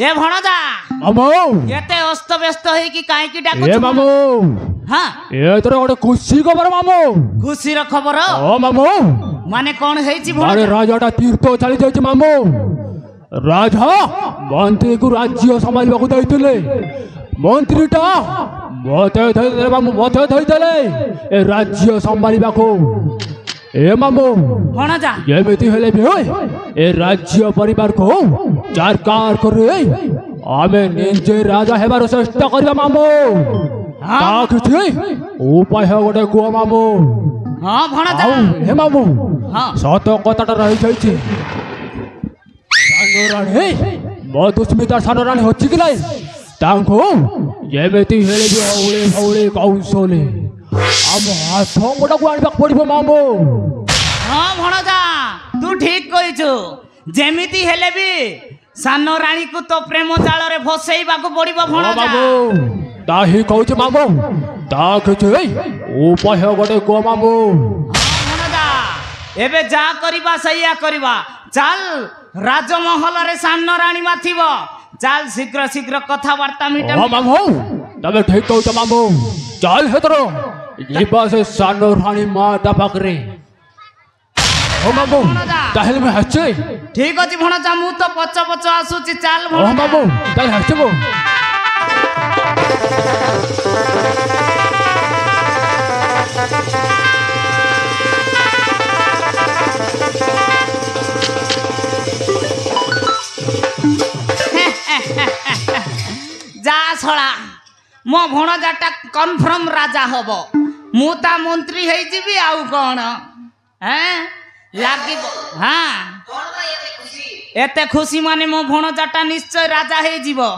ए भणजा मामू एते अस्त व्यस्त है कि काहे की डाकुछ ए मामू हां ए तोर गोटे खुशी खबर मामू खुशी रो खबर ओ मामू माने कोन हेची अरे भणजा राजाटा तीर्थ चली जाइछ मामू राजा मंत्री को राज्य संभालवा को दैथिले मंत्रीटा मते धैले मामू मते धैले ए राज्य संभालवा को ए मामू भणजा एमिति हेले भी ए राज्य परिवार को सरकार करे आमे निजे राजा हेबार चेष्टा करबा मामू ता किछि उपाय गोटे कुआ मामू हां भणजा हे मामू हां सत कथाटा रहि जाइछि सानो राणी मधुस्मिता सानो राणी होछि कि नै तांको एमिति हेले भी औळे औळे कौशले आम हाथ गोटा को आनिबा पड़िबो मामू हां भणजा तू ठीक कहिछु जेमिति हेले भी सानो रानी को तो प्रेम जाल रे फसेइबा को पड़िबो भणजा मामू ताही कहूछ मामू ता किछि उपाय गोटे को मामू भणजा एबे जा करबा सैया करबा चल राजमहल रे सानो रानी माथिबो चल शीघ्र शीघ्र कथा वार्ता मिटा हां मामू तबे ठीक कहूछ मामू चल हेतरो जीवा से सानो रानी माता पाकरे ओ मामू ताहेले में हचे ठीक अछि भणजा मु तो पछ पछ आसुची चल ओ भणजा मामू ताहे हचबो जा छड़ा मो भणजाटा कन्फर्म राजा हबो मु ता मंत्री हेइ जिबी आउ कोन हैं लागिबो हां एते खुशी माने मो भणजाटा निश्चय राजा हेइ जिवो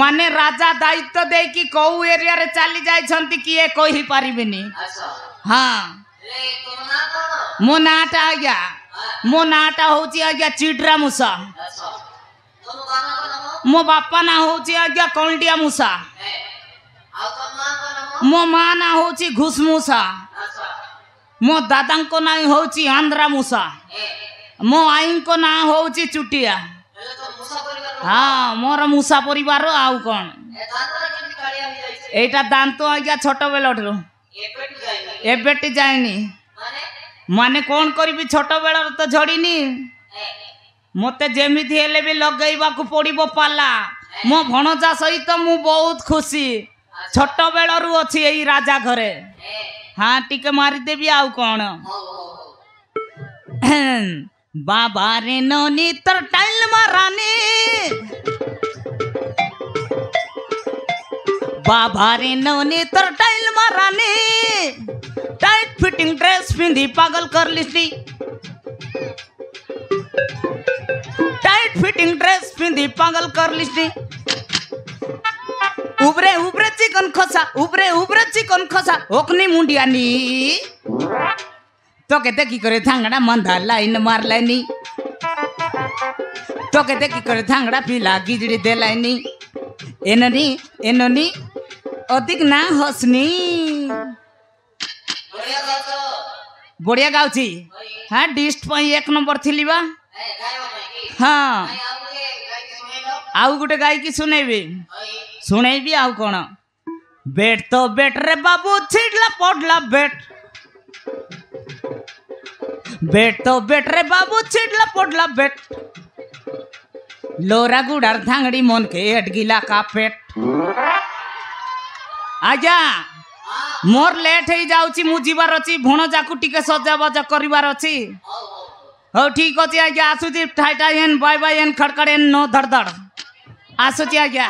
माने राजा दायित्व दे कि कौ एरिया रे चली जाय छंती कि ए कहि पारिबेनी हां मो नाटा आज्ञा मो नाटा होची आज्ञा चिडरा मुसा मो बापा ना होची आज्ञा कौंडिया मूसा मो माँ ना होची घुस मूसा मो दादा को ना होची आंध्रा मूसा मो आई को ना होची चुटिया हाँ मोर मूसा परिवार आउ कौन एटा दांतो आज्ञा छोट बेलठू एबेटी जाइनी माने कौन करी छोट बेल तो झड़ीनी मते जेमिति हेले भी लगेइबा को पड़िबो पाला मो भणजा सहित मु बहुत खुशी छोट बेलरू अछि एई राजा घरे हाँ टिके मारी देबी आउ कोन बाबा रे नोनी तर टाइल मारानी बाबा रे नोनी तर टाइल मारानी टाइट फिटिंग ड्रेस पिंधी पागल कर लिस्टी टाइट फिटिंग ड्रेस पिंधी पागल कर लिस्टी उबरे उबरे चिकन खसा उबरे उबरे चिकन खसा ओखनी मुंडियानी तो कहते की करे थांगड़ा मंदा लाइन मार लाइनी तो कहते की करे थांगड़ा पिला गिजड़ी दे लाइनी एननी एननी अधिक ना हसनी बढ़िया गाउची हाँ डिस्ट पई एक नंबर थिली बा हाँ आउ गोटे गाई की सुनेबी सुनेबी आउ कौन बेट तो बेट रे बाबू छिड़ला पड़ला बेट बेट तो बेट रे बाबू छिड़ला पड़ला बेट लोरा गुड़ार धांगड़ी मन के अटगिला का पेट आजा मोर लेट हो जाउची मु जीवार अछि भणजा को टिके सजा बजा करिवार अछि हो ठीक अछि आज्ञा आसुची ठाइटा एन बाय बाय एन खड़खड़ एन नो धड़ धड़ आसुची आज्ञा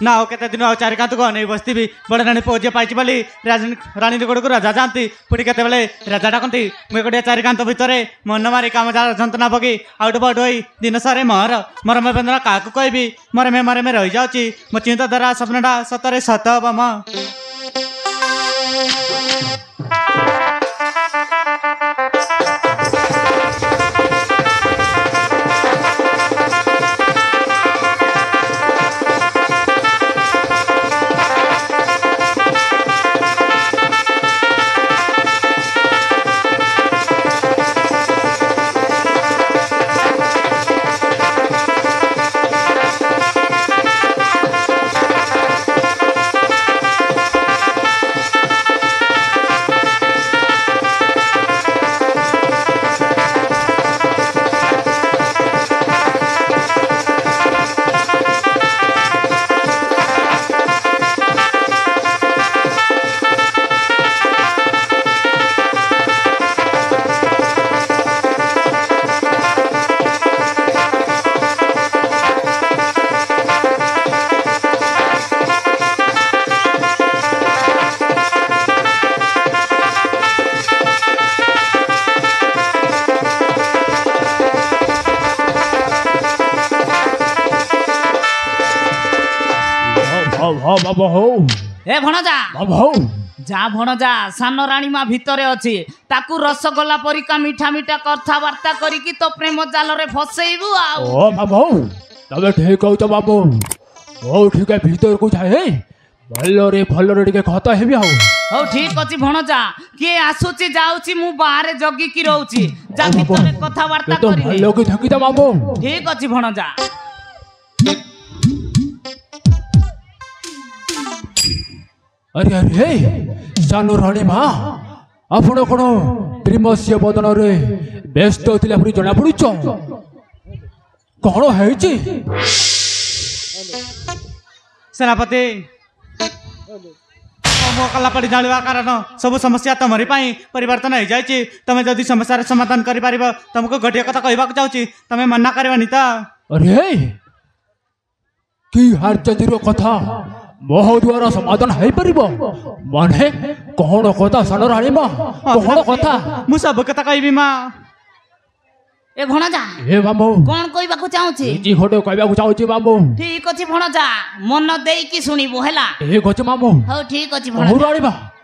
ना आओ केते दिन आओ चारिकांत को नहीं बसती बड़ रानी पुओ पाई बोली रानी गोड़ को राजा जाती पुणी केत राजा डाकती मुझे चारिकांत भितर मन मारी काम जंतना पकी आउट बड़ होई दिन सारे मर मरमे बेदना क्या कहबी मरमे रही जाऊँगी मो चिंता द्वारा स्वप्नटा सतरे सत हम म बाबा हो ए भणजा बाबा हो जा भणजा सान राणी माँ भितर अच्छी ताकू रसगोला परिका मीठा मीठा कथबार्ता करिकी तो प्रेम जाल रे फसैबू ओ बाबा हो तबे ठीक कहू तो बाबू ओ ठीक है भीतर को जाए भलरे टिके खत हेबी आउ हो ठीक अछि भणजा किए आसुची जाउची मु बाहर जगी की रहउची जा भितर कथबार्ता तो करिले भलो के थकी तो बाबू ठीक अछि भणजा अरे अरे सानो राणी माँ आपण कौन त्रिमस्य बदन रे व्यस्त थिला परि जना पड़ुच कौन है सेनापति मो कला पड़ी जाना कारण सब समस्या तमरी परिवर्तन हो जाए तुम जदि समस्या समाधान कर तुमको गोटे कथा कहवाक चाहूँ तुम मना करवानी तो अरे कि हार्चंदीर कथा मो द्वारा समाधान हो पार माने कौन कथा सान राणी माँ कौन कथा मु सब कथा कहबी माँ ए भणजा ए बाबू कोन कहबाकू चाहूची जी होटे कहबाकू चाहूची बाबू ठीक अछि भणजा मन देई की सुनिबो हैला ठीक अछि मामू हो ठीक अछि हो भणजा राणी माँ